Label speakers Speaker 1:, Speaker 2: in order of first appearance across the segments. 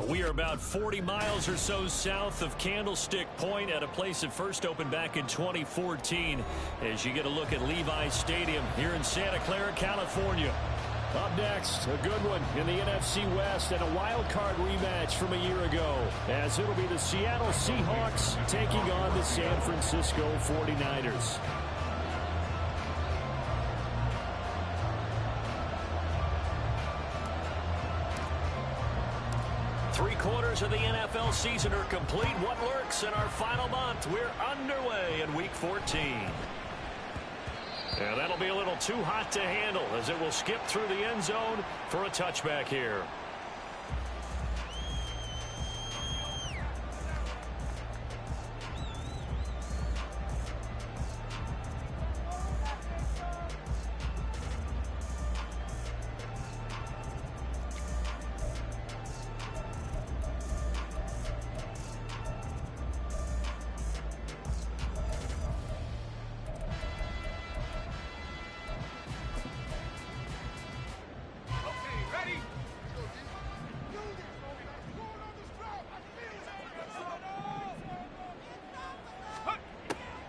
Speaker 1: We are about 40 miles or so south of Candlestick Point at a place that first opened back in 2014 as you get a look at Levi Stadium here in Santa Clara, California.
Speaker 2: Up next, a good one in the NFC West and a wild card rematch from a year ago, as it'll be the Seattle Seahawks taking on the San Francisco 49ers.
Speaker 1: Three-quarters of the NFL season are complete. What lurks in our final month? We're underway in Week 14. And that'll be a little too hot to handle as it will skip through the end zone for a touchback here.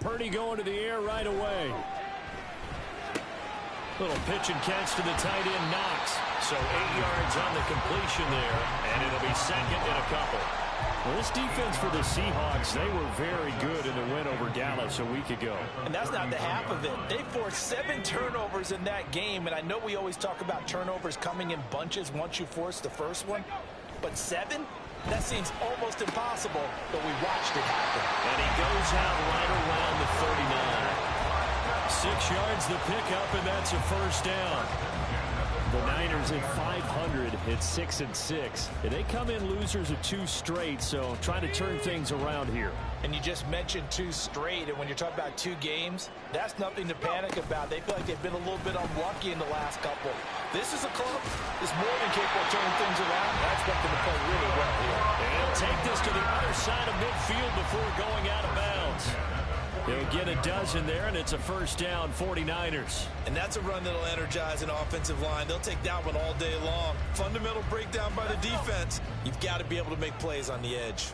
Speaker 2: Purdy going to the air right away.
Speaker 1: Little pitch and catch to the tight end, Knox. So 8 yards on the completion there, and it'll be second and a couple.
Speaker 2: Well, this defense for the Seahawks, they were very good in the win over Dallas a week ago.
Speaker 3: And that's not the half of it. They forced 7 turnovers in that game, and I know we always talk about turnovers coming in bunches once you force the first one, but 7? That seems almost impossible, but we watched it happen.
Speaker 1: And he goes out right around the 39. 6 yards the pickup, and that's a first down.
Speaker 2: The Niners at 500 at 6-6. They come in losers of 2 straight, so trying to turn things around here.
Speaker 3: And you just mentioned 2 straight, and when you're talking about 2 games, that's nothing to panic about. They feel like they've been a little bit unlucky in the last couple. This is a club that's more than capable of turning things around. I expect them to play really well here.
Speaker 1: And he'll take this to the other side of midfield before going out of bounds. He'll get a dozen there, and it's a first down, 49ers.
Speaker 3: And that's a run that'll energize an offensive line. They'll take that one all day long. Fundamental breakdown by the defense. You've got to be able to make plays on the edge.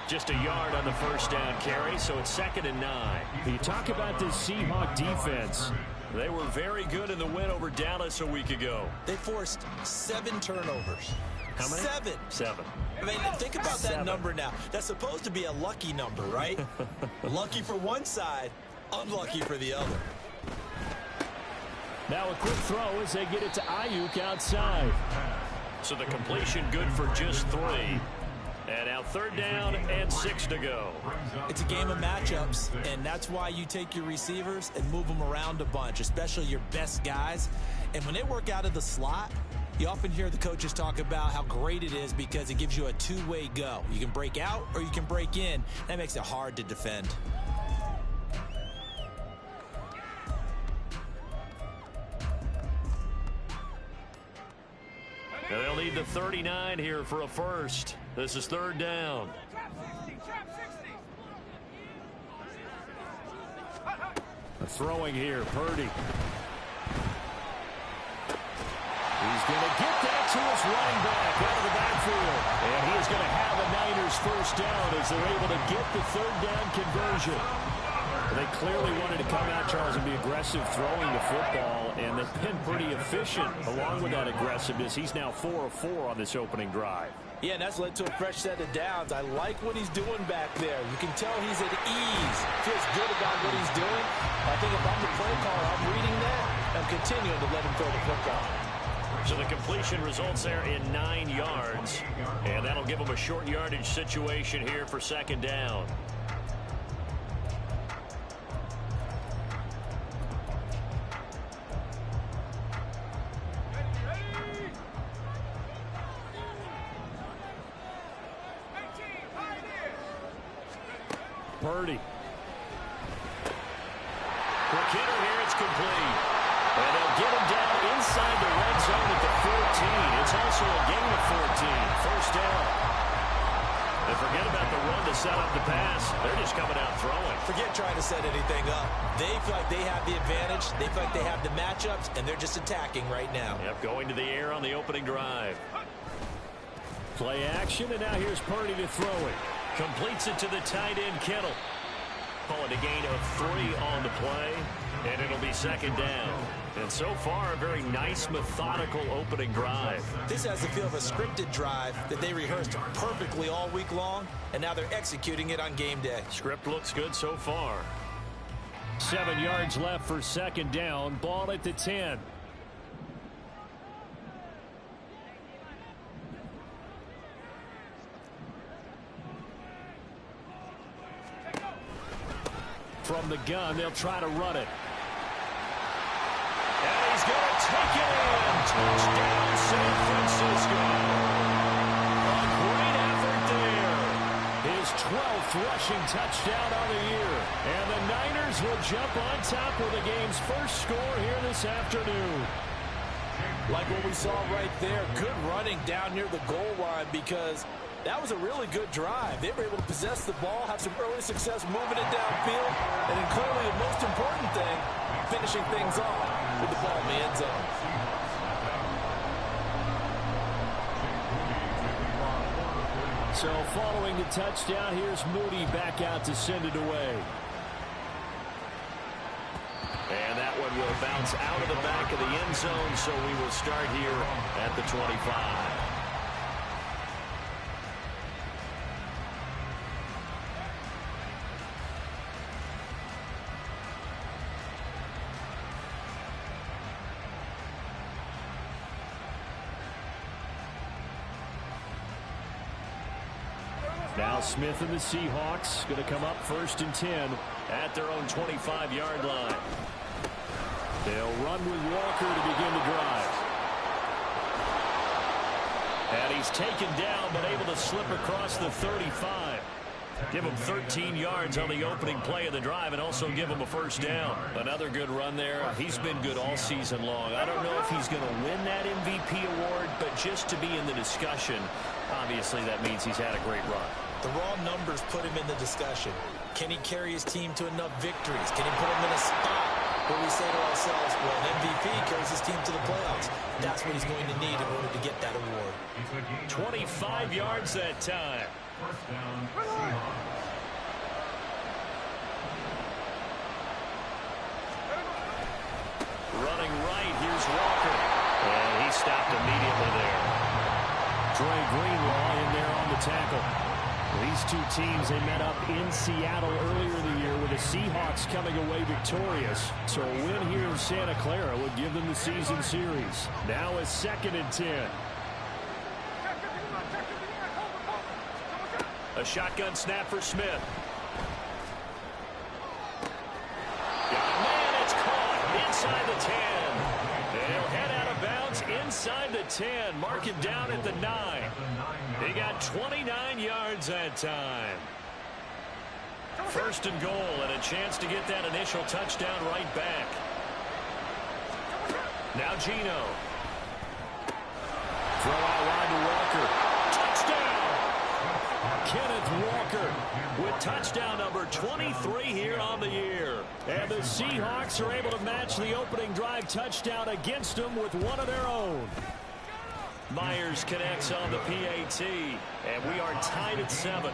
Speaker 1: Just a yard on the first down carry, so it's 2nd and 9.
Speaker 2: You talk about this Seahawk defense.
Speaker 1: They were very good in the win over Dallas a week ago.
Speaker 3: They forced 7 turnovers.
Speaker 1: How many?
Speaker 3: 7.
Speaker 1: 7.
Speaker 3: I mean, think about that number now. That's supposed to be a lucky number, right? Lucky for one side, unlucky for the other.
Speaker 2: Now a quick throw as they get it to Ayuk outside.
Speaker 1: So the completion good for just 3. And now 3rd down and 6 to go.
Speaker 3: It's a game of matchups, and that's why you take your receivers and move them around a bunch, especially your best guys. And when they work out of the slot, you often hear the coaches talk about how great it is because it gives you a 2-way go. You can break out or you can break in. That makes it hard to defend.
Speaker 1: And they'll need the 39 here for a first. This is 3rd down.
Speaker 2: Throwing here, Purdy. He's going to get that to his running back out of the backfield. And he is going to have a Niners first down as they're able to get the 3rd down conversion. They clearly wanted to come out, Charles, and be aggressive throwing the football, and they've been pretty efficient along with that aggressiveness. He's now 4 of 4 on this opening drive.
Speaker 3: Yeah, and that's led to a fresh set of downs. I like what he's doing back there. You can tell he's at ease. Feels good about what he's doing. I think if I'm the play caller, I'm reading that. I'm continuing to let him throw the football.
Speaker 1: So the completion results there in 9 yards, and that'll give him a short yardage situation here for 2nd down.
Speaker 2: Purdy.
Speaker 1: For Kidder here, it's complete. And they'll get him down inside the red zone at the 14. It's also a gain of 14.
Speaker 3: not trying to set anything up. They feel like they have the advantage. They feel like they have the matchups, and they're just attacking right now.
Speaker 1: Yep, going to the air on the opening drive. Play action, and now here's Purdy to throw it. Completes it to the tight end, Kittle. Call it a gain of 3 on the play, and it'll be second down. And so far, a very nice, methodical opening drive.
Speaker 3: This has the feel of a scripted drive that they rehearsed perfectly all week long, and now they're executing it on game day.
Speaker 1: Script looks good so far. 7 yards left for second down. Ball at the 10. From the gun, they'll try to run it. And he's going to take it in. Touchdown, San Francisco. A great effort there. His 12th rushing touchdown on the year. And the Niners will jump on top with the game's first score here this afternoon.
Speaker 3: Like what we saw right there, good running down near the goal line, because that was a really good drive. They were able to possess the ball, have some early success moving it downfield, and then clearly the most important thing, finishing things off with the ball in the end zone.
Speaker 1: So following the touchdown, here's Moody back out to send it away. And that one will bounce out of the back of the end zone, so we will start here at the 25. Now Smith and the Seahawks going to come up 1st and 10 at their own 25-yard line. They'll run with Walker to begin the drive. And he's taken down but able to slip across the 35. Give him 13 yards on the opening play of the drive and also give him a first down. Another good run there. He's been good all season long. I don't know if he's going to win that MVP award, but just to be in the discussion, obviously that means he's had a great run.
Speaker 3: The raw numbers put him in the discussion. Can he carry his team to enough victories? Can he put him in a spot where we say to ourselves, well, an MVP carries his team to the playoffs? That's what he's going to need in order to get that award.
Speaker 1: 25 yards that time.
Speaker 4: First down, Seahawks.
Speaker 1: Running right, here's Walker. And he stopped immediately there. Dre Greenlaw in there on the tackle. These two teams, they met up in Seattle earlier in the year with the Seahawks coming away victorious. So a win here in Santa Clara would give them the season series. Now a 2nd and 10. A shotgun snap for Smith. Got a man, it's caught inside the 10. They'll head out of bounds inside the 10. Mark him down at the 9. He got 29 yards that time. 1st and goal and a chance to get that initial touchdown right back. Now Gino. Throw out wide to Walker. Touchdown! Kenneth Walker with touchdown number 23 here on the year. And the Seahawks are able to match the opening drive touchdown against them with one of their own. Myers connects on the PAT, and we are tied at 7.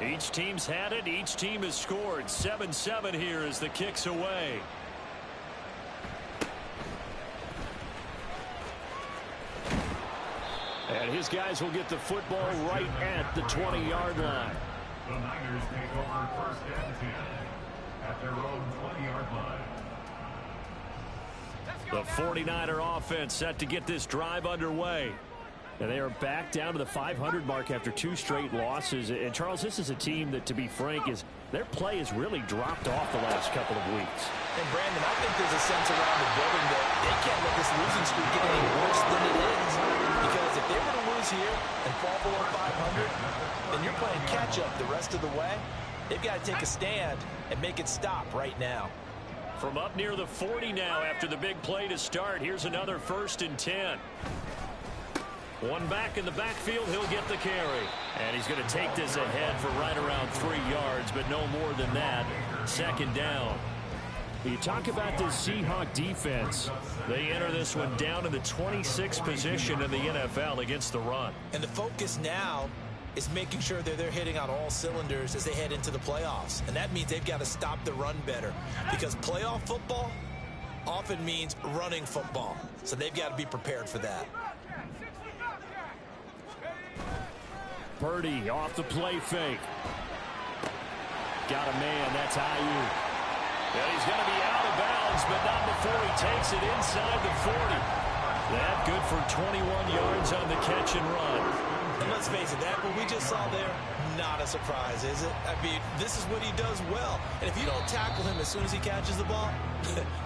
Speaker 1: Each team's had it. Each team has scored. 7-7 here as the kick's away. And his guys will get the football right at the 20-yard line.
Speaker 4: The Niners take over 1st and 10 at their own 20-yard line.
Speaker 1: The 49er offense set to get this drive underway. And they are back down to the 500 mark after 2 straight losses. And, Charles, this is a team that, to be frank, their play has really dropped off the last couple of weeks.
Speaker 3: And, Brandon, I think there's a sense around the building that they can't let this losing streak get any worse than it is. Because if they were to lose here and fall below 500, then you're playing catch-up the rest of the way. They've got to take a stand and make it stop right now.
Speaker 1: From up near the 40 now after the big play to start, here's another 1st and 10. One back in the backfield, he'll get the carry. And he's going to take this ahead for right around 3 yards, but no more than that. Second down. You talk about this Seahawk defense. They enter this one down in the 26th position in the NFL against the run.
Speaker 3: And the focus now is making sure that they're hitting on all cylinders as they head into the playoffs. And that means they've got to stop the run better, because playoff football often means running football. So they've got to be prepared for that.
Speaker 1: Purdy off the play fake. Got a man. That's Ayuk. And he's going to be out of bounds, but not before he takes it inside the 40. That good for 21 yards on the catch and run.
Speaker 3: And let's face it, that what we just saw there, not a surprise, is it? I mean, this is what he does well. And if you don't tackle him as soon as he catches the ball,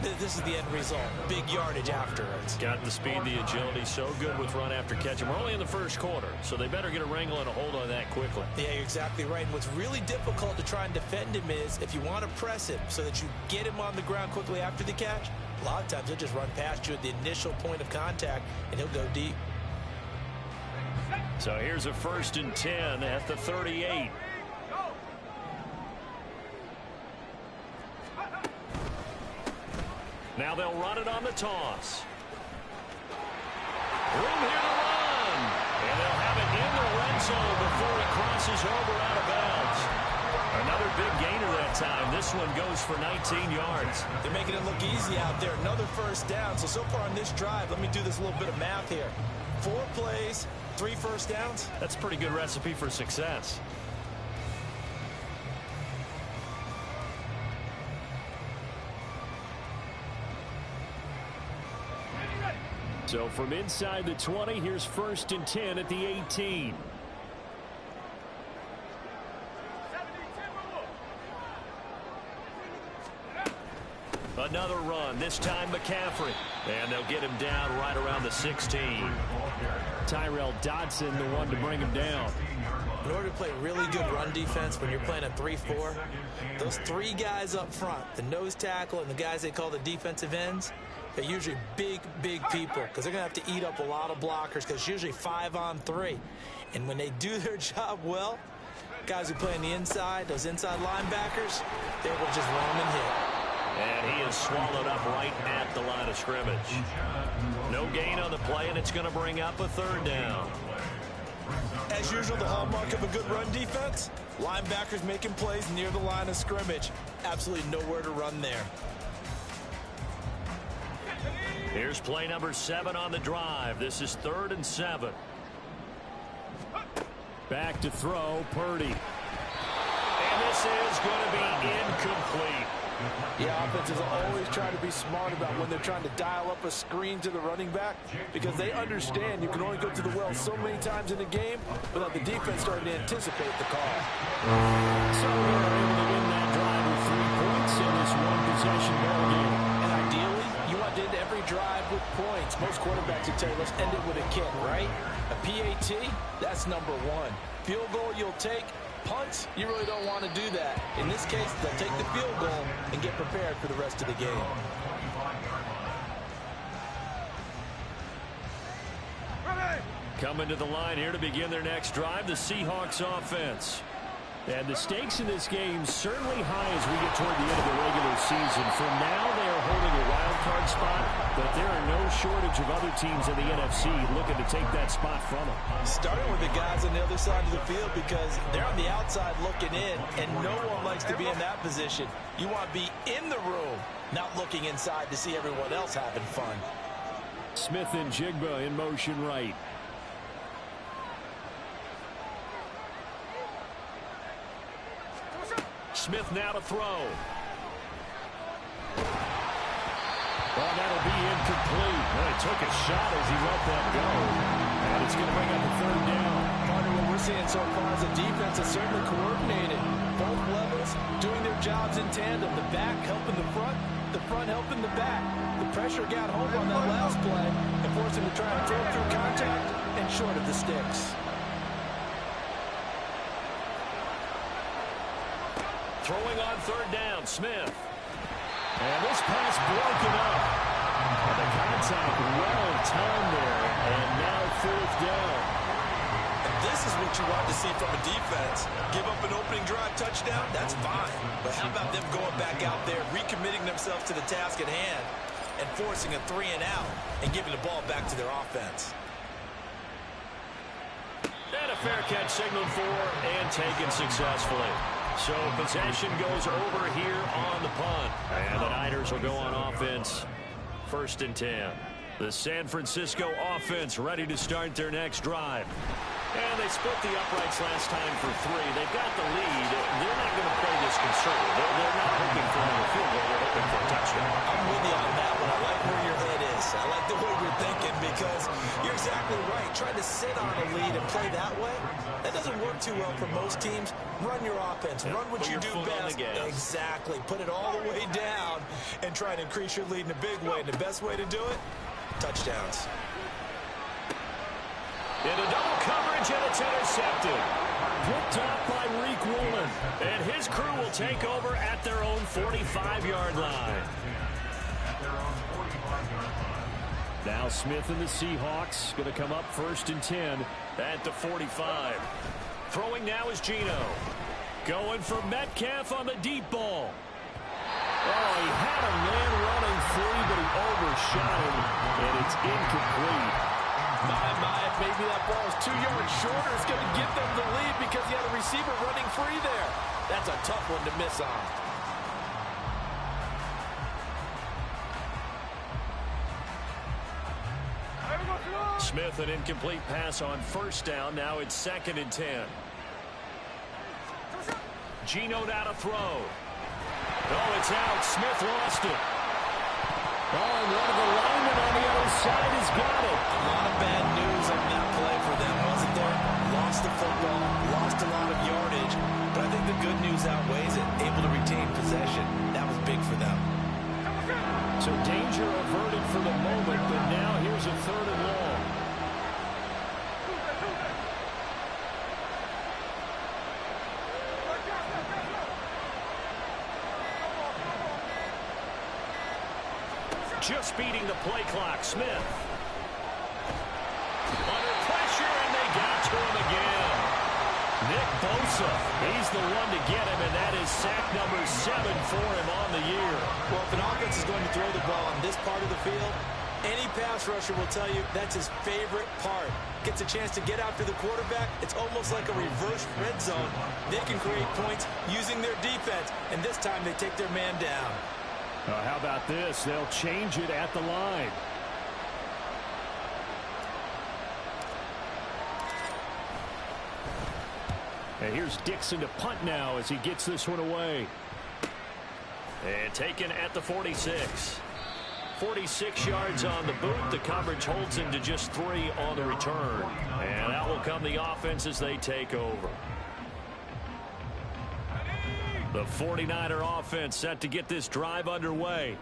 Speaker 3: this is the end result. Big yardage afterwards.
Speaker 1: Got the speed, the agility, so good with run after catch. And we're only in the first quarter, so they better get a wrangle and a hold on that quickly.
Speaker 3: Yeah, you're exactly right. And what's really difficult to try and defend him is if you want to press him so that you get him on the ground quickly after the catch, a lot of times he'll just run past you at the initial point of contact, and he'll go deep.
Speaker 1: So here's a 1st and 10 at the 38. Now they'll run it on the toss. Room here to run. And they'll have it in the red zone before he crosses over out of bounds. Another big gainer that time. This one goes for 19 yards.
Speaker 3: They're making it look easy out there. Another 1st down. So far on this drive, let me do this little bit of math here. 4 plays, 3 1st downs.
Speaker 1: That's a pretty good recipe for success. So from inside the 20, here's 1st and 10 at the 18. Another run, this time McCaffrey. And they'll get him down right around the 16. Tyrell Dodson, the one to bring him down.
Speaker 3: In order to play really good run defense when you're playing a 3-4, those 3 guys up front, the nose tackle and the guys they call the defensive ends, they're usually big people, because they're going to have to eat up a lot of blockers, because it's usually 5 on 3. And when they do their job well, guys who play on the inside, those inside linebackers, they're able to just run them and hit.
Speaker 1: And he is swallowed up right at the line of scrimmage. No gain on the play, and it's going to bring up a 3rd down.
Speaker 3: As usual, the hallmark of a good run defense, linebackers making plays near the line of scrimmage. Absolutely nowhere to run there.
Speaker 1: Here's play number 7 on the drive. This is 3rd and 7. Back to throw, Purdy. And this is going to be incomplete.
Speaker 5: Yeah, offenses always try to be smart about when they're trying to dial up a screen to the running back, because they understand you can only go to the well so many times in a game without the defense starting to anticipate the call.
Speaker 1: So they're able to win that drive with 3 points in this one-possession ball game.
Speaker 5: And ideally, you want to end every drive with points. Most quarterbacks would tell you, let's end it with a kick, right? A PAT, that's number 1. Field goal you'll take. Punts, you really don't want to do that. In this case, they'll take the field goal and get prepared for the rest of the game.
Speaker 1: Coming to the line here to begin their next drive, the Seahawks offense. And the stakes in this game certainly high as we get toward the end of the regular season. For now, they are holding a wild card spot, but there are no shortage of other teams in the NFC looking to take that spot from them.
Speaker 3: Starting with the guys on the other side of the field, because they're on the outside looking in, and no one likes to be in that position. You want to be in the room, not looking inside to see everyone else having fun.
Speaker 1: Smith and Jigba in motion right. Smith now to throw. Well, that'll be incomplete. Well, he took a shot as he let that go. And it's going to bring up a 3rd down.
Speaker 5: Part of what we're seeing so far is the defense is certainly coordinated. Both levels doing their jobs in tandem. The back helping the front helping the back. The pressure got home on that last play and forced him to try and throw through contact and short of the sticks.
Speaker 1: Throwing on 3rd down, Smith. And this pass broken up. And the contact well timed there. And now 4th down.
Speaker 5: And this is what you want to see from a defense. Give up an opening drive touchdown, that's fine. But how about them going back out there, recommitting themselves to the task at hand, and forcing a 3-and-out and giving the ball back to their offense.
Speaker 1: And a fair catch signaled for and taken successfully. So possession goes over here on the punt. And the Niners will go on offense. 1st and 10. The San Francisco offense ready to start their next drive. And they split the uprights last time for 3. They've got the lead. They're not going to play this conservative. They're not hoping for another field goal. They're hoping for a touchdown.
Speaker 5: I'm with you on that one. I like where your head is. I like the way you're thinking because you're exactly right. Trying to sit on a lead and play that way, that doesn't work too well for most teams. Run your offense. Run what you do best. Exactly. Put it all the way down and try and increase your lead in a big way. And the best way to do it, touchdowns.
Speaker 1: Into double coverage, and it's intercepted. Picked up by Reek Woolen. And his crew will take over at their own 45-yard line. Now Smith and the Seahawks going to come up 1st and 10 at the 45. Throwing now is Geno. Going for Metcalf on the deep ball. Oh, he had a man running free, but he overshot him, and it's incomplete.
Speaker 5: My, maybe that ball is 2 yards shorter. It's going to give them the lead because he had a receiver running free there. That's a tough one to miss on.
Speaker 1: Smith, an incomplete pass on 1st down. Now it's 2nd and 10. Geno now to throw. Oh, it's out. Smith lost it. Oh, and one of the linemen on the other side has got it.
Speaker 5: A lot of bad news on that play for them, wasn't there? Lost the football, lost a lot of yardage, but I think the good news outweighs it. Able to retain possession. That was big for them.
Speaker 1: So danger averted for the moment, but now here's a 3rd and long. Just beating the play clock. Smith. Under pressure, and they got to him again. Nick Bosa, he's the one to get him, and that is sack number 7 for him on the year.
Speaker 5: Well, if an offense is going to throw the ball on this part of the field, any pass rusher will tell you that's his favorite part. Gets a chance to get after the quarterback. It's almost like a reverse red zone. They can create points using their defense, and this time they take their man down.
Speaker 1: How about this? They'll change it at the line. And here's Dixon to punt now as he gets this one away. And taken at the 46. 46 yards on the boot. The coverage holds him to just 3 on the return. And out will come the offense as they take over. The 49er offense set to get this drive underway.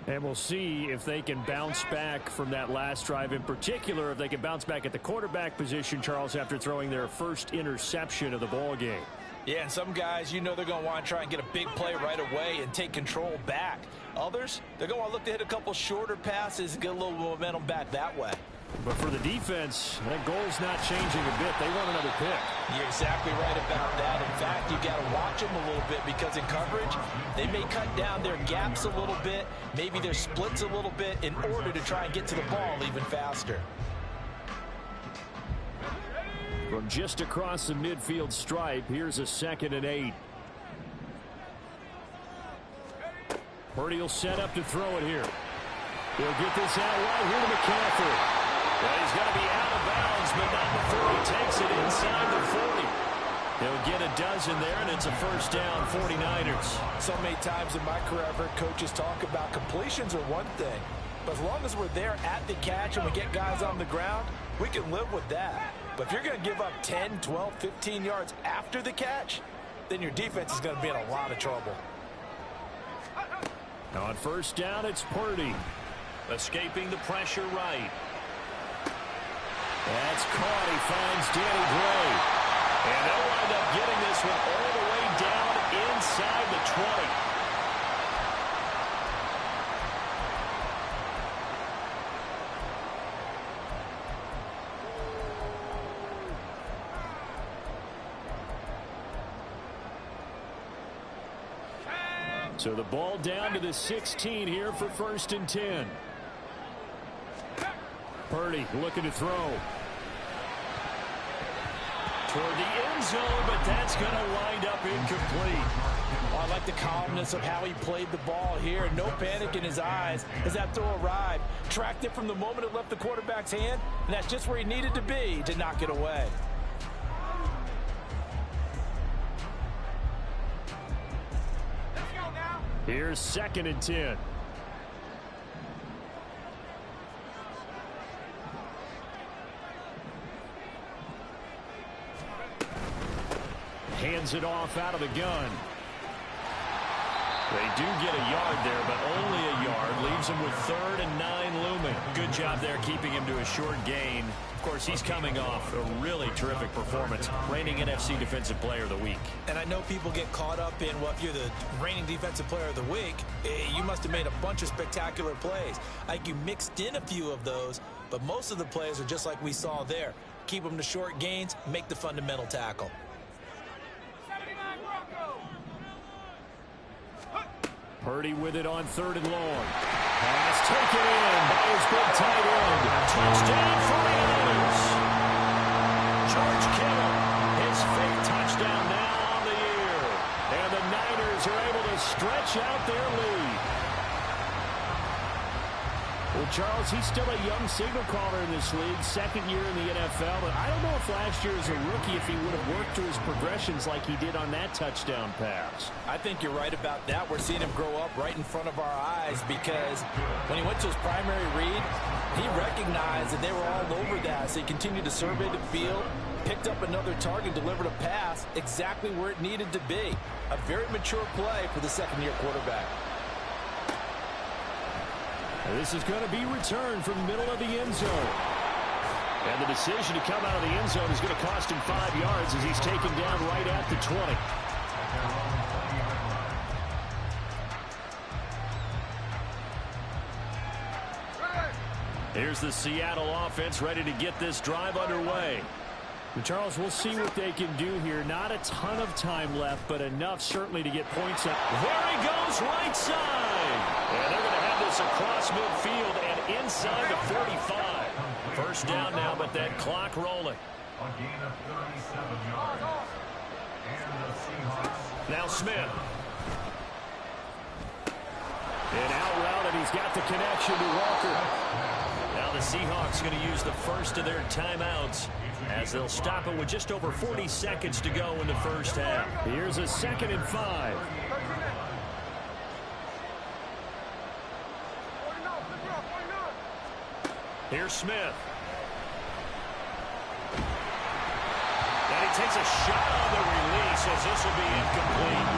Speaker 1: And we'll see if they can bounce back from that last drive. In particular, if they can bounce back at the quarterback position, Charles, after throwing their first interception of the ball game.
Speaker 5: Yeah, and some guys, you know they're going to want to try and get a big play right away and take control back. Others, they're going to want to look to hit a couple shorter passes and get a little momentum back that way.
Speaker 1: But for the defense, that goal's not changing a bit. They want another pick.
Speaker 5: You're exactly right about that. In fact, you got to watch them a little bit because in coverage, they may cut down their gaps a little bit, maybe their splits a little bit in order to try and get to the ball even faster.
Speaker 1: From just across the midfield stripe, here's a 2nd and 8. Purdy will set up to throw it here. He'll get this out right here to McCaffrey. Well, he's going to be out of bounds, but not before he takes it inside the 40. He'll get a dozen there, and it's a 1st down, 49ers.
Speaker 5: So many times in my career, I've heard coaches talk about completions are one thing. But as long as we're there at the catch and we get guys on the ground, we can live with that. But if you're going to give up 10, 12, 15 yards after the catch, then your defense is going to be in a lot of trouble.
Speaker 1: Now on 1st down, it's Purdy. Escaping the pressure right. That's caught. He finds Danny Gray. And they'll wind up getting this one all the way down inside the 20. So the ball down to the 16 here for 1st and 10. Purdy looking to throw. Toward the end zone, but that's going to wind up incomplete.
Speaker 5: I like the calmness of how he played the ball here. No panic in his eyes as that throw arrived. Tracked it from the moment it left the quarterback's hand, and that's just where he needed to be to knock it away.
Speaker 1: Here's 2nd and 10. Hands it off out of the gun. They do get a yard there, but only a yard. Leaves him with 3rd and 9 looming. Good job there keeping him to a short gain. Of course, he's coming off a really terrific performance. Reigning NFC Defensive Player of the Week.
Speaker 3: And I know people get caught up in, well, if you're the reigning Defensive Player of the Week, you must have made a bunch of spectacular plays. I think you mixed in a few of those, but most of the plays are just like we saw there. Keep them to short gains, make the fundamental tackle.
Speaker 1: Purdy with it on 3rd and long. Pass taken in by his big tight end. Touchdown for the Niners. George Kittle, his 5th touchdown now on the year. And the Niners are able to stretch out their lead. Well, Charles, he's still a young signal caller in this league, 2nd year in the NFL, but I don't know if last year as a rookie if he would have worked through his progressions like he did on that touchdown pass.
Speaker 3: I think you're right about that. We're seeing him grow up right in front of our eyes because when he went to his primary read, he recognized that they were all over that, so he continued to survey the field, picked up another target, delivered a pass exactly where it needed to be. A very mature play for the 2nd-year quarterback.
Speaker 1: This is going to be returned from the middle of the end zone. And the decision to come out of the end zone is going to cost him 5 yards as he's taken down right at the 20. Here's the Seattle offense ready to get this drive underway. And Charles, we'll see what they can do here. Not a ton of time left, but enough certainly to get points up. There he goes, right side. And they're going to have this across midfield and inside the 45. 1st down now, but that clock rolling.
Speaker 4: A gain of 37 yards. And the Seahawks.
Speaker 1: Now Smith. And out route, and he's got the connection to Walker. Now the Seahawks going to use the first of their timeouts as they'll stop it with just over 40 seconds to go in the 1st half. Here's a 2nd and 5. Here's Smith. And he takes a shot on the release as this will be incomplete.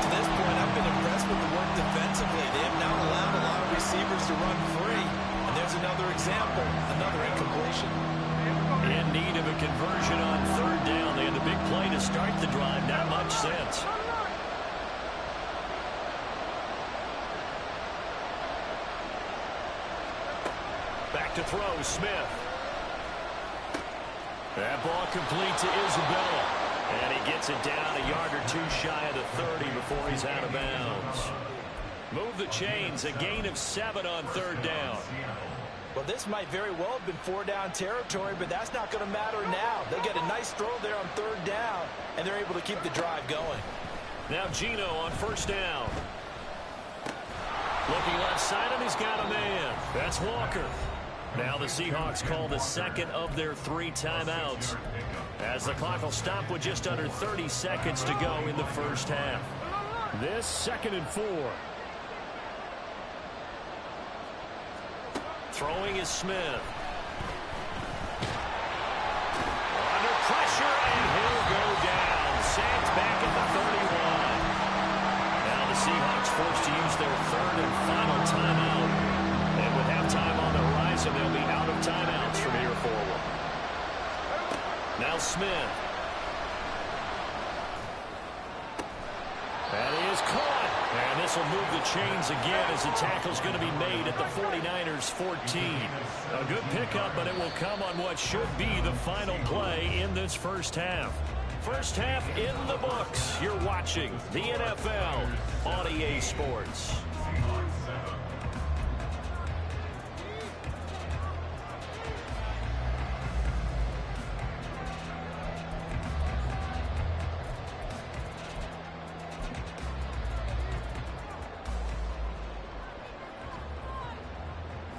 Speaker 3: To this point, I've been impressed with the work defensively. They have now allowed a lot of receivers to run free. And there's another example, another incompletion.
Speaker 1: In need of a conversion on 3rd down. They had the big play to start the drive. Not much sense. Back to throw, Smith. That ball complete to Isabella. And he gets it down a yard or 2 shy of the 30 before he's out of bounds. Move the chains, a gain of 7 on 3rd down.
Speaker 3: Well, this might very well have been 4-down territory, but that's not going to matter now. They get a nice throw there on 3rd down, and they're able to keep the drive going.
Speaker 1: Now Gino on 1st down. Looking left side, and he's got a man. That's Walker. Now the Seahawks call the 2nd of their 3 timeouts as the clock will stop with just under 30 seconds to go in the 1st half. This 2nd and 4. Throwing is Smith. Under pressure, and he'll go down. Sacked back at the 31. Now the Seahawks forced to use their 3rd and final timeout. And with halftime on the horizon, they'll be out of timeouts from here forward. Now Smith. That is caught. And this will move the chains again as the tackle's going to be made at the 49ers 14. A good pickup, but it will come on what should be the final play in this 1st half. First half in the books. You're watching the NFL on EA Sports.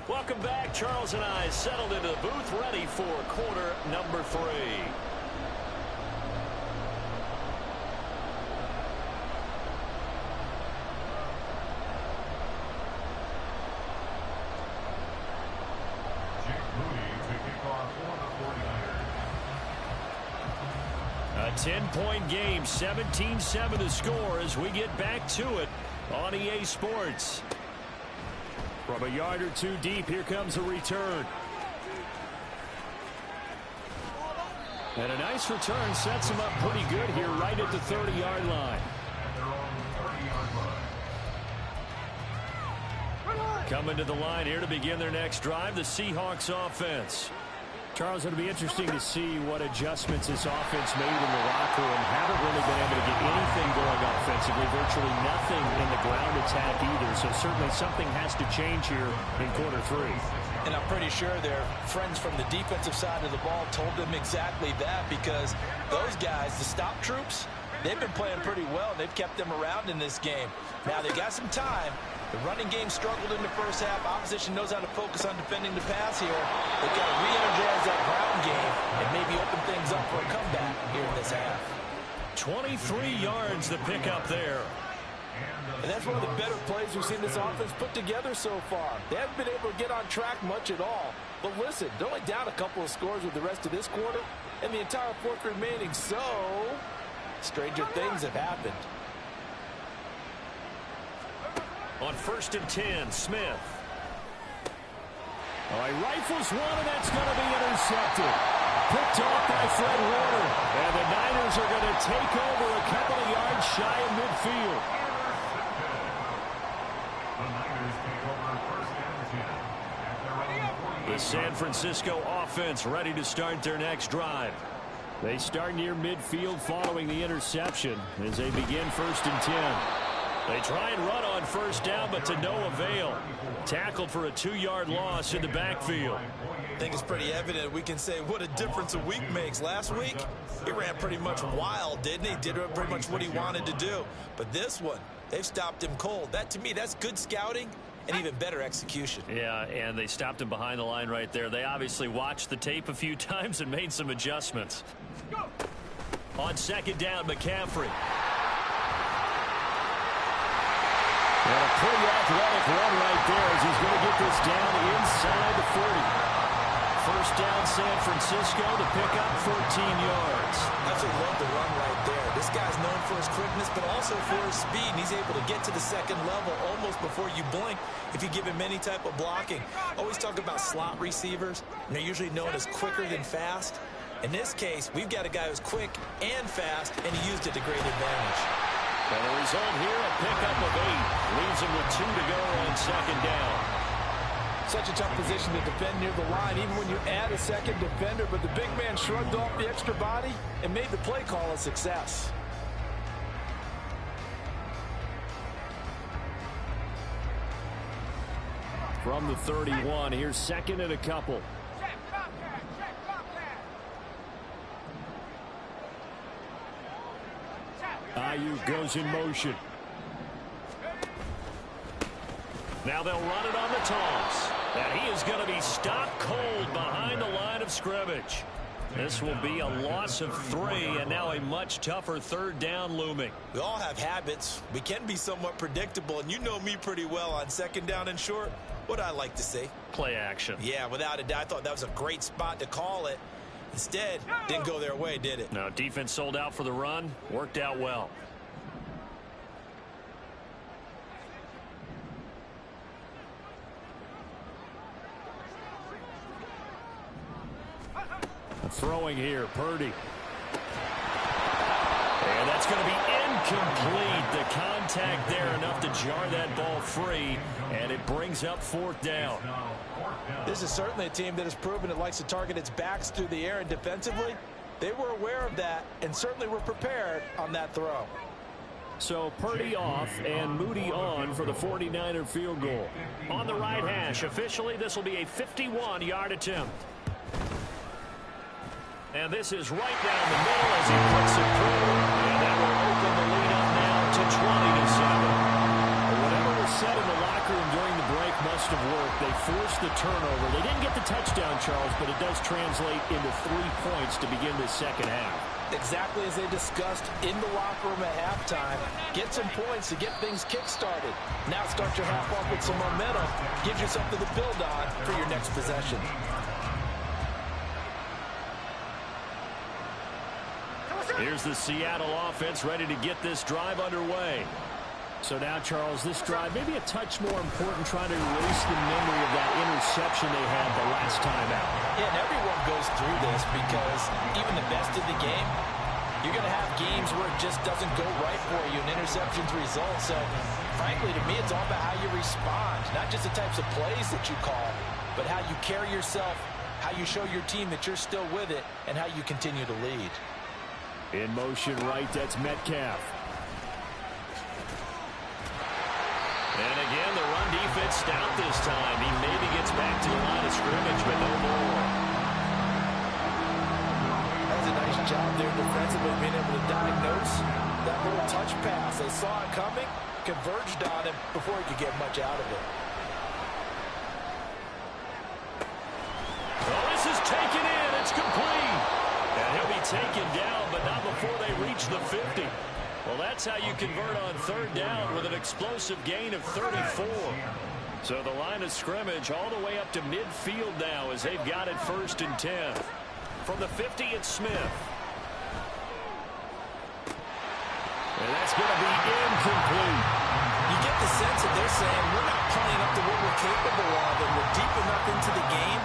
Speaker 1: Welcome back. Charles and I settled into the booth, ready for quarter number 3. A 10-point game, 17-7 the score as we get back to it on EA Sports. From a yard or two deep, here comes a return. And a nice return sets them up pretty good here right at the 30-yard line. Coming to the line here to begin their next drive, the Seahawks offense. Charles, it'll be interesting to see what adjustments this offense made in the locker room. Haven't really been able to get anything going offensively, virtually nothing in the ground attack either. So certainly something has to change here in quarter 3.
Speaker 5: And I'm pretty sure their friends from the defensive side of the ball told them exactly that, because those guys, the stop troops, they've been playing pretty well. They've kept them around in this game. Now they got some time. The running game struggled in the first half. Opposition knows how to focus on defending the pass here. They've got to re-energize that ground game and maybe open things up for a comeback here in this half.
Speaker 1: 23 yards to pick up there.
Speaker 5: And that's one of the better plays we've seen this offense put together so far. They haven't been able to get on track much at all. But listen, they're only down a couple of scores with the rest of this quarter and the entire fourth remaining. So, stranger things have happened.
Speaker 1: On 1st and 10, Smith. All right, rifles one, and that's going to be intercepted. Picked off by Fred Warner. And the Niners are going to take over a couple of yards shy of midfield. The San Francisco offense ready to start their next drive. They start near midfield following the interception as they begin 1st and 10. They try and run on 1st down, but to no avail. Tackled for a 2-yard loss in the backfield.
Speaker 3: I think it's pretty evident. We can say what a difference a week makes. Last week, he ran pretty much wild, didn't he? Did pretty much what he wanted to do. But this one, they've stopped him cold. That, to me, that's good scouting and even better execution.
Speaker 1: Yeah, and they stopped him behind the line right there. They obviously watched the tape a few times and made some adjustments. On 2nd down, McCaffrey. And a pretty athletic run right there as he's going to get this down inside the 40. 1st down, San Francisco to pick up 14 yards.
Speaker 3: Absolutely love the run right there. This guy's known for his quickness, but also for his speed. And he's able to get to the 2nd level almost before you blink if you give him any type of blocking. Always talk about slot receivers. They're usually known as quicker than fast. In this case, we've got a guy who's quick and fast, and he used it to great advantage.
Speaker 1: And the result here, a pickup of 8. Leaves him with 2 to go on 2nd down.
Speaker 5: Such a tough position to defend near the line, even when you add a 2nd defender. But the big man shrugged off the extra body and made the play call a success.
Speaker 1: From the 31, here's 2nd and a couple. Ayuk goes in motion. Now they'll run it on the toss. And he is going to be stopped cold behind the line of scrimmage. This will be a loss of 3, and now a much tougher 3rd down looming.
Speaker 3: We all have habits. We can be somewhat predictable, and you know me pretty well on 2nd down and short. What I like to see.
Speaker 1: Play action.
Speaker 3: Yeah, without a doubt. I thought that was a great spot to call it. Instead, didn't go their way, did it?
Speaker 1: No, defense sold out for the run. Worked out well. Throwing here, Purdy. And that's going to be incomplete. The contact there enough to jar that ball free, and it brings up 4th down.
Speaker 3: This is certainly a team that has proven it likes to target its backs through the air, and defensively,
Speaker 5: They were aware of that and certainly were prepared on that throw.
Speaker 1: So Purdy off and Moody on for the 49er field goal. On the right hash, officially this will be a 51-yard attempt. And this is right down the middle as he puts it through. And that will open the lead up now to 20-7. Whatever was said in the locker room during the break must have worked. They forced the turnover. They didn't get the touchdown, Charles, but it does translate into 3 points to begin this second half.
Speaker 5: Exactly as they discussed in the locker room at halftime. Get some points to get things kick-started. Now start your half off with some momentum. Gives you something to build on for your next possession.
Speaker 1: Here's the Seattle offense ready to get this drive underway. So now, Charles, this drive maybe a touch more important, trying to erase the memory of that interception they had the last time out.
Speaker 5: Yeah, and everyone goes through this because even the best in the game, you're going to have games where it just doesn't go right for you and interceptions result. So, frankly, to me, it's all about how you respond, not just the types of plays that you call, but how you carry yourself, how you show your team that you're still with it, and how you continue to lead.
Speaker 1: In motion right, that's Metcalf. And again, the run defense stout this time. He maybe gets back to the line of scrimmage, but no more.
Speaker 5: That was a nice job there defensively, being able to diagnose that little touch pass. They saw it coming, converged on him before he could get much out of it.
Speaker 1: Oh, this is taken in. It's complete. And he'll be taken down, but not before they reach the 50. Well, that's how you convert on third down with an explosive gain of 34. So the line of scrimmage all the way up to midfield now as they've got it 1st and 10. From the 50, it's Smith. And that's going to be incomplete.
Speaker 5: You get the sense that they're saying we're not playing up to what we're capable of, and we're deep enough into the game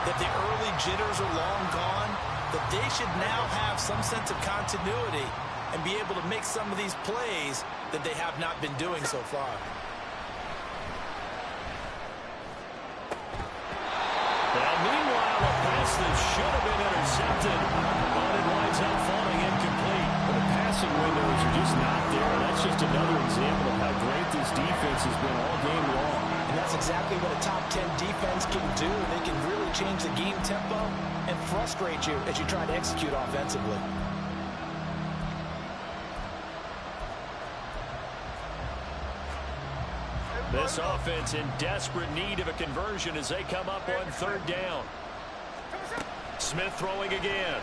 Speaker 5: that the early jitters are long gone, that they should now have some sense of continuity and be able to make some of these plays that they have not been doing so far.
Speaker 1: Well, meanwhile, a pass that should have been intercepted, but it winds up falling incomplete. But the passing windows are just not there. That's just another example of how great this defense has been all game long.
Speaker 5: And that's exactly what a top 10 defense can do. They can really change the game tempo and frustrate you as you try to execute offensively.
Speaker 1: This offense in desperate need of a conversion as they come up on third down. Smith throwing again.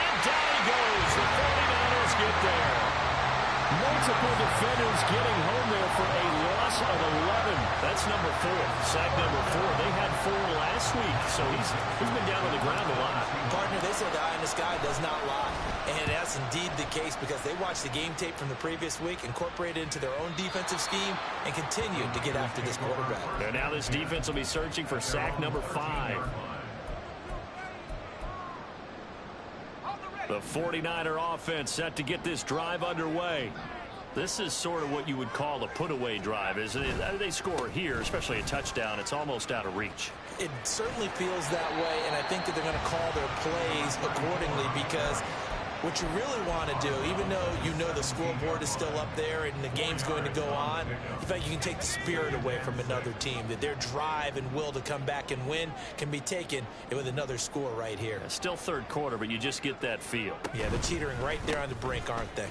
Speaker 1: And down he goes. The 49ers get there. Multiple defenders getting home there for a loss of 11. That's number 4. Sack number 4. They had 4 last week, so he's been down on the ground a lot.
Speaker 5: Partner, they said the eye in the sky does not lie. And that's indeed the case because they watched the game tape from the previous week, incorporated it into their own defensive scheme, and continued to get after this quarterback.
Speaker 1: And now this defense will be searching for sack number 5. The 49er offense set to get this drive underway. This is sort of what you would call a put-away drive, isn't it? They score here, especially a touchdown. It's almost out of reach.
Speaker 5: It certainly feels that way, and I think that they're going to call their plays accordingly because what you really want to do, even though you know the scoreboard is still up there and the game's going to go on, in fact, you can take the spirit away from another team, that their drive and will to come back and win can be taken with another score right here.
Speaker 1: Still third quarter, but you just get that feel.
Speaker 5: Yeah, they're teetering right there on the brink, aren't they?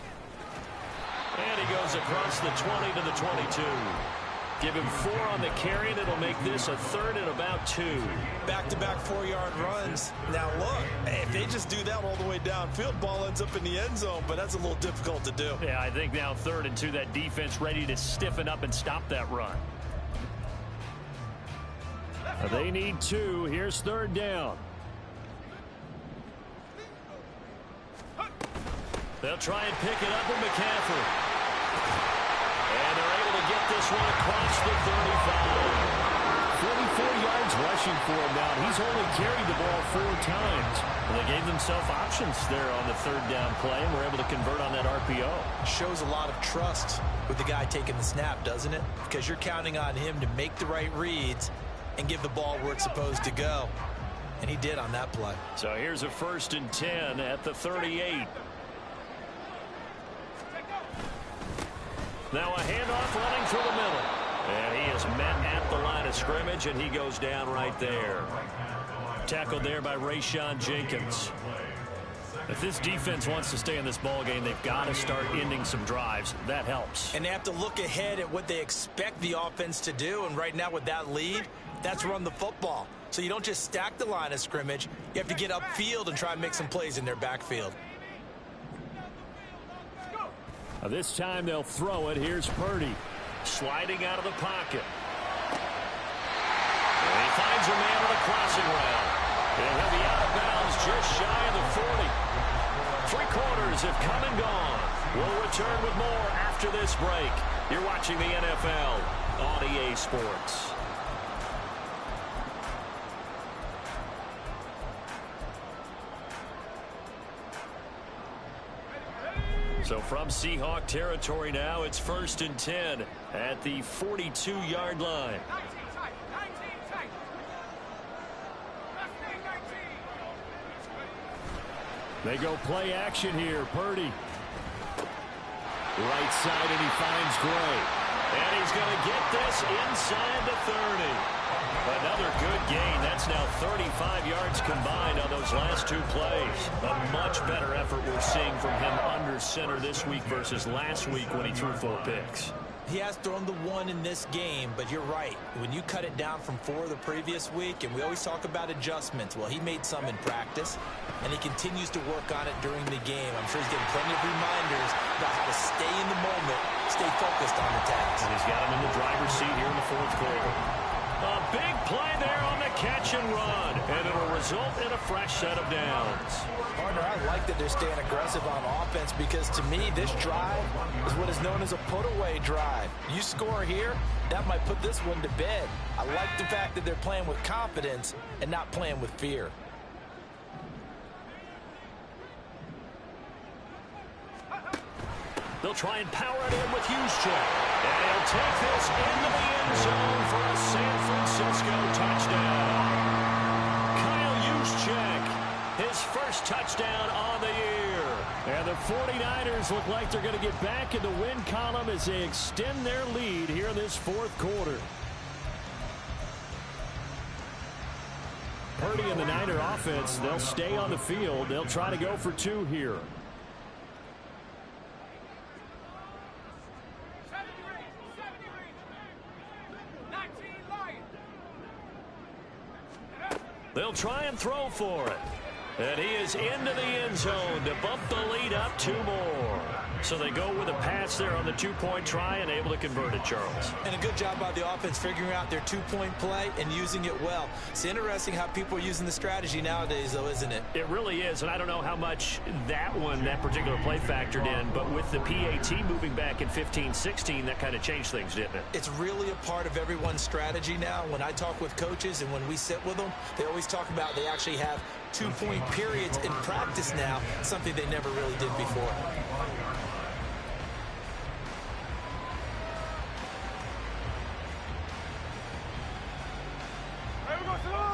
Speaker 1: And he goes across the 20 to the 22. Give him 4 on the carry, and it'll make this a 3rd and about 2.
Speaker 5: Back-to-back 4-yard runs. Now, look, if they just do that all the way downfield, ball ends up in the end zone, but that's a little difficult to do.
Speaker 1: Yeah, I think now 3rd and 2, that defense ready to stiffen up and stop that run. They need 2. Here's 3rd down. They'll try and pick it up with McCaffrey. And they're able to get this one across the 35. 44 yards rushing for him now. He's only carried the ball 4 times. Well, they gave themselves options there on the 3rd down play and were able to convert on that RPO.
Speaker 5: Shows a lot of trust with the guy taking the snap, doesn't it? Because you're counting on him to make the right reads and give the ball where it's supposed to go.
Speaker 3: And he did on that play.
Speaker 1: So here's a 1st and 10 at the 38. Now a handoff running through the middle. And he is met at the line of scrimmage, and he goes down right there. Tackled there by Rayshon Jenkins. If this defense wants to stay in this ball game, they've got to start ending some drives. That helps.
Speaker 3: And they have to look ahead at what they expect the offense to do. And right now with that lead, that's run the football. So you don't just stack the line of scrimmage. You have to get upfield and try and make some plays in their backfield.
Speaker 1: This time they'll throw it. Here's Purdy. Sliding out of the pocket. And he finds a man on a crossing route. And he'll be out of bounds just shy of the 40. 3 quarters have come and gone. We'll return with more after this break. You're watching the NFL on EA Sports. So from Seahawk territory now, it's 1st and 10 at the 42-yard line. They go play action here. Purdy. Right side, and he finds Gray. And he's going to get this inside the 30. Another good gain. That's now 35 yards combined on those last 2 plays. A much better effort we're seeing from him under center this week versus last week when he threw 4 picks.
Speaker 3: He has thrown the 1 in this game, but you're right. When you cut it down from 4 the previous week, and we always talk about adjustments, well, he made some in practice, and he continues to work on it during the game. I'm sure he's getting plenty of reminders about how to stay in the moment, stay focused on the task.
Speaker 1: And he's got him in the driver's seat here in the 4th quarter. A big play there on the catch and run, and it'll result in a fresh set of downs.
Speaker 3: Partner, I like that they're staying aggressive on offense because, to me, this drive is what is known as a put-away drive. You score here, that might put this one to bed. I like the fact that they're playing with confidence and not playing with fear.
Speaker 1: They'll try and power it in with Juszczyk. And he'll take this into the end zone for a San Francisco touchdown. Kyle Juszczyk, his first touchdown on the year. And the 49ers look like they're going to get back in the win column as they extend their lead here in this 4th quarter. Purdy and the Niner offense, they'll stay on the field. They'll try to go for 2 here. They'll try and throw for it. And he is into the end zone to bump the lead up 2 more. So they go with a pass there on the 2-point try and able to convert it, Charles.
Speaker 3: And a good job by the offense figuring out their 2-point play and using it well. It's interesting how people are using the strategy nowadays, though, isn't it?
Speaker 1: It really is, and I don't know how much that particular play factored in, but with the PAT moving back in 15-16, that kind of changed things, didn't it?
Speaker 3: It's really a part of everyone's strategy now. When I talk with coaches and when we sit with them, they always talk about they actually have 2-point periods in practice now, something they never really did before.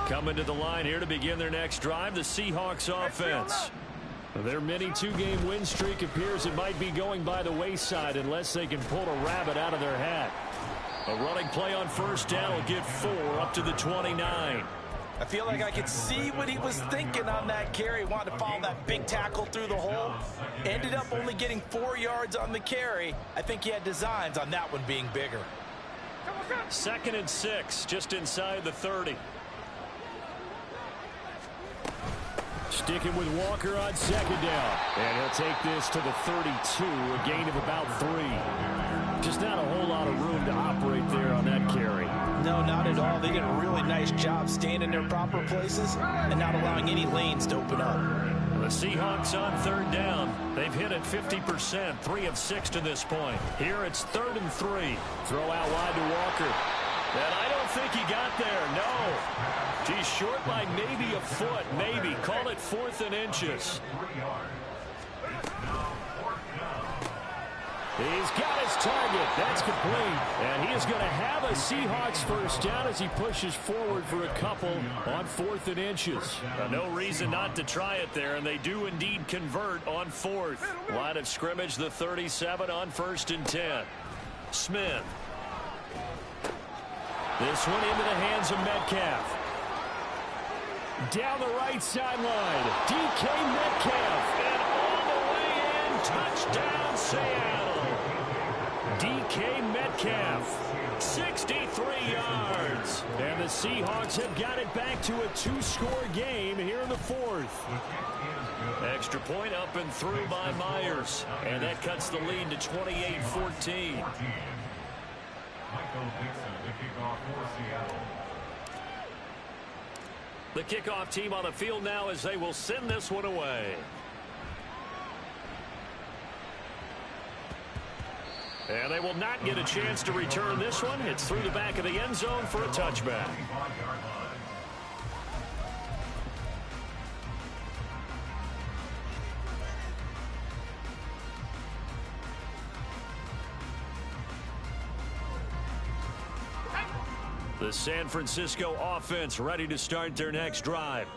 Speaker 1: Coming to the line here to begin their next drive, the Seahawks offense. Their mini 2-game win streak appears it might be going by the wayside unless they can pull a rabbit out of their hat. A running play on 1st down will get 4 up to the 29.
Speaker 3: I feel like I could see what he was thinking on that carry. Wanted to follow that big tackle through the hole. Ended up only getting 4 yards on the carry. I think he had designs on that one being bigger.
Speaker 1: 2nd and 6, just inside the 30. Sticking with Walker on 2nd down. And he'll take this to the 32, a gain of about 3. Just not a whole lot of room to operate there on that carry.
Speaker 3: No, not at all. They did a really nice job staying in their proper places and not allowing any lanes to open up.
Speaker 1: The Seahawks on 3rd down. They've hit it 50%, 3 of 6 to this point. Here it's 3rd and 3. Throw out wide to Walker. And I don't think he got there, no. He's short by maybe a foot, maybe. Call it 4th and inches. He's got his target. That's complete. And he is going to have a Seahawks first down as he pushes forward for a couple on 4th and inches.
Speaker 2: No reason not to try it there, and they do indeed convert on 4th. Line of scrimmage, the 37 on 1st and 10. Smith. This one into the hands of Metcalf.
Speaker 1: Down the right sideline, DK Metcalf.
Speaker 2: And all the way in, touchdown Seattle.
Speaker 1: DK Metcalf, 63 yards. And the Seahawks have got it back to a 2-score game here in the 4th.
Speaker 2: Extra point up and through by Myers. And that cuts the lead to 28-14. The kickoff team on the field now as they will send this one away. And they will not get a chance to return this one. It's through the back of the end zone for a touchback. The San Francisco offense ready to start their next drive.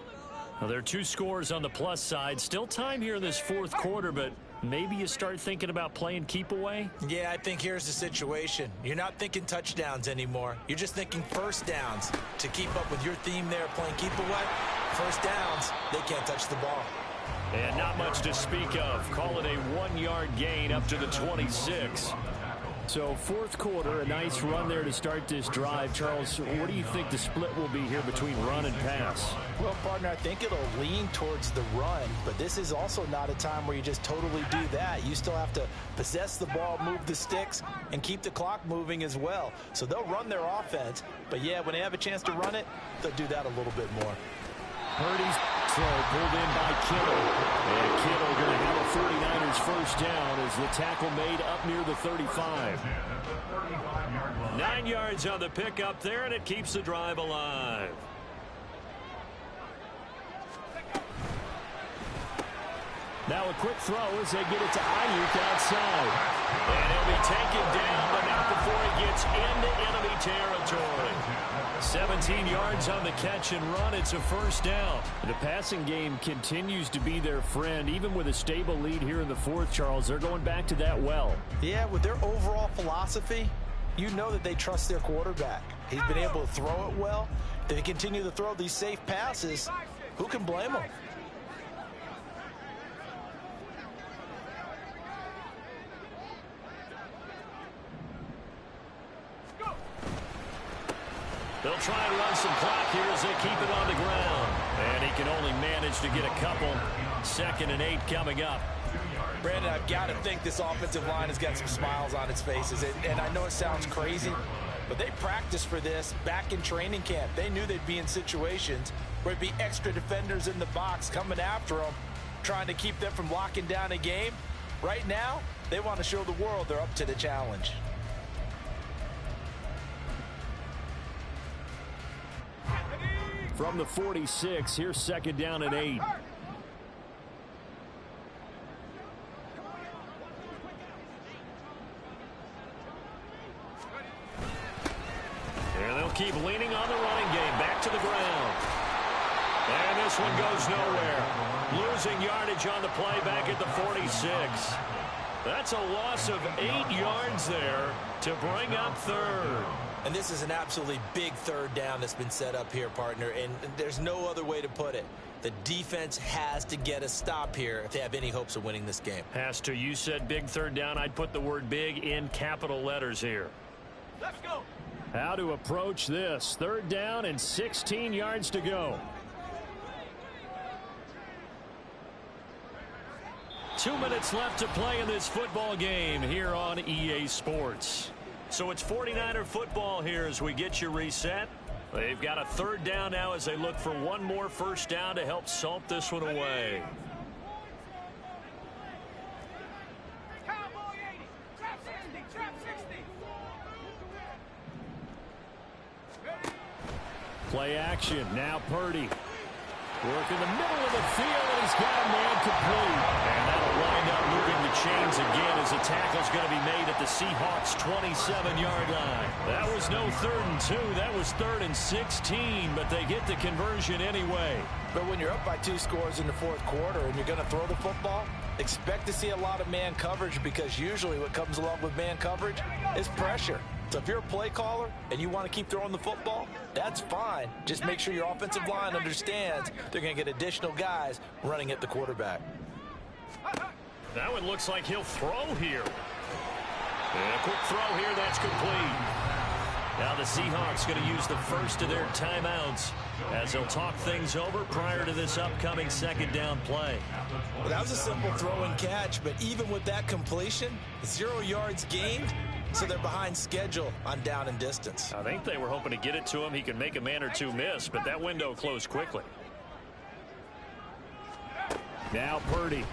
Speaker 2: Well, there are 2 scores on the plus side. Still time here in this 4th quarter, but maybe you start thinking about playing keep away?
Speaker 3: Yeah, I think here's the situation. You're not thinking touchdowns anymore. You're just thinking first downs. To keep up with your theme there, playing keep away, first downs, they can't touch the ball.
Speaker 2: And not much to speak of. Call it a 1-yard gain up to the 26.
Speaker 1: So 4th quarter, a nice run there to start this drive. Charles, what do you think the split will be here between run and pass?
Speaker 3: Well, partner, I think it'll lean towards the run, but this is also not a time where you just totally do that. You still have to possess the ball, move the sticks, and keep the clock moving as well. So they'll run their offense, but yeah, when they have a chance to run it, they'll do that a little bit more.
Speaker 1: Purdy's throw pulled in by Kittle. And Kittle going to have a 49ers first down as the tackle made up near the 35.
Speaker 2: 9 yards on the pickup there, and it keeps the drive alive.
Speaker 1: Now a quick throw as they get it to Ayuk outside.
Speaker 2: And he'll be taken down, but not before he gets into enemy territory. 17 yards on the catch and run. It's a first down.
Speaker 1: The passing game continues to be their friend. Even with a stable lead here in the 4th, Charles, they're going back to that well.
Speaker 3: Yeah, with their overall philosophy, you know that they trust their quarterback. He's been able to throw it well. If they continue to throw these safe passes, who can blame them?
Speaker 2: They'll try and run some clock here as they keep it on the ground. And he can only manage to get a couple. 2nd and 8 coming up.
Speaker 3: Brandon, I've got to think this offensive line has got some smiles on its faces. And I know it sounds crazy, but they practiced for this back in training camp. They knew they'd be in situations where there'd be extra defenders in the box coming after them, trying to keep them from locking down a game. Right now, they want to show the world they're up to the challenge.
Speaker 1: From the 46, here's 2nd down and 8.
Speaker 2: And they'll keep leaning on the running game. Back to the ground. And this one goes nowhere. Losing yardage on the play back at the 46. That's a loss of 8 yards there to bring up 3rd.
Speaker 3: And this is an absolutely big 3rd down that's been set up here, partner, and there's no other way to put it. The defense has to get a stop here if they have any hopes of winning this game.
Speaker 2: Has to. You said big 3rd down. I'd put the word big in capital letters here.
Speaker 1: Let's go. How to approach this. 3rd down and 16 yards to go.
Speaker 2: 2 minutes left to play in this football game here on EA Sports. So it's 49er football here as we get you reset. They've got a 3rd down now as they look for one more first down to help salt this one away.
Speaker 1: Play action. Now Purdy. Work in the middle of the field, and he's got a man complete. And that'll wind up moving the chains again as a tackle's going to be made at the Seahawks' 27-yard line. That was no 3rd and 2. That was 3rd and 16, but they get the conversion anyway.
Speaker 5: But when you're up by 2 scores in the 4th quarter and you're going to throw the football, expect to see a lot of man coverage, because usually what comes along with man coverage is pressure. So if you're a play caller and you want to keep throwing the football, that's fine. Just make sure your offensive line understands they're going to get additional guys running at the quarterback.
Speaker 1: That one looks like he'll throw here. And a quick throw here, that's complete. Now the Seahawks going to use the first of their timeouts as they'll talk things over prior to this upcoming 2nd down play.
Speaker 5: Well, that was a simple throw and catch, but even with that completion, 0 yards gained, so they're behind schedule on down and distance.
Speaker 1: I think they were hoping to get it to him. He could make a man or 2 miss, but that window closed quickly. Now Purdy.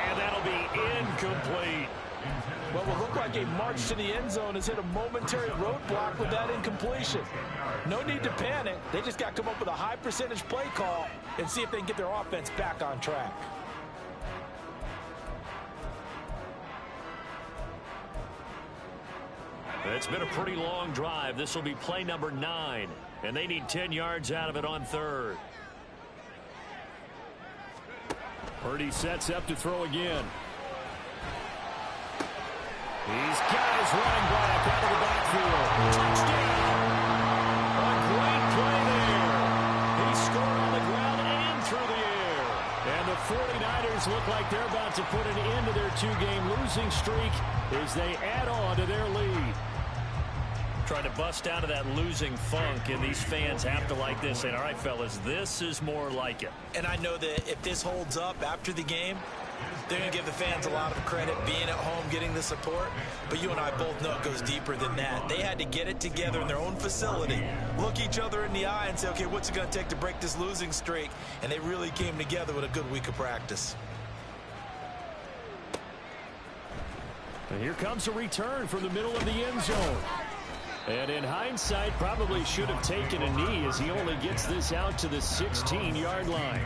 Speaker 1: And that'll be incomplete.
Speaker 5: What will look like a march to the end zone has hit a momentary roadblock with that incompletion. No need to panic. They just got to come up with a high percentage play call and see if they can get their offense back on track.
Speaker 1: It's been a pretty long drive. This will be play number 9, and they need 10 yards out of it on 3rd. Purdy sets up to throw again. He's got his running back out of the backfield. Touchdown! A great play there. He scored on the ground and through the air. And the 49ers look like they're about to put an end to their 2-game losing streak as they add on to their lead. Trying to bust out of that losing funk, and these fans have to like this. And all right, fellas, this is more like it.
Speaker 5: And I know that if this holds up after the game, they're going to give the fans a lot of credit being at home, getting the support. But you and I both know it goes deeper than that. They had to get it together in their own facility, look each other in the eye and say, okay, what's it going to take to break this losing streak? And they really came together with a good week of practice.
Speaker 1: And here comes a return from the middle of the end zone. And in hindsight, probably should have taken a knee as he only gets this out to the 16-yard line.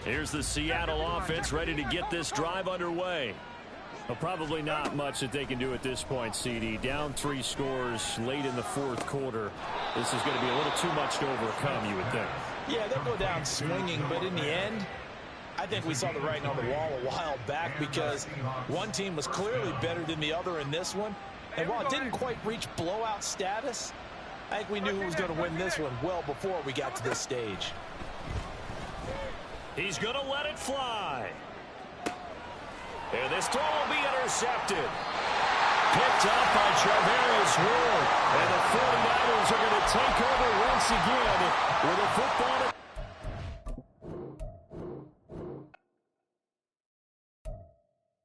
Speaker 1: Here's the Seattle offense ready to get this drive underway. Well, probably not much that they can do at this point, CD. Down 3 scores late in the 4th quarter. This is going to be a little too much to overcome, you would think.
Speaker 5: Yeah, they'll go down swinging, but in the end, I think we saw the writing on the wall a while back, because one team was clearly better than the other in this one. And while it didn't quite reach blowout status, I think we knew who was going to win this one well before we got to this stage.
Speaker 1: He's going to let it fly. And this throw will be intercepted. Picked up by Charvarius Ward. And the 49ers are going to take over once again with a football to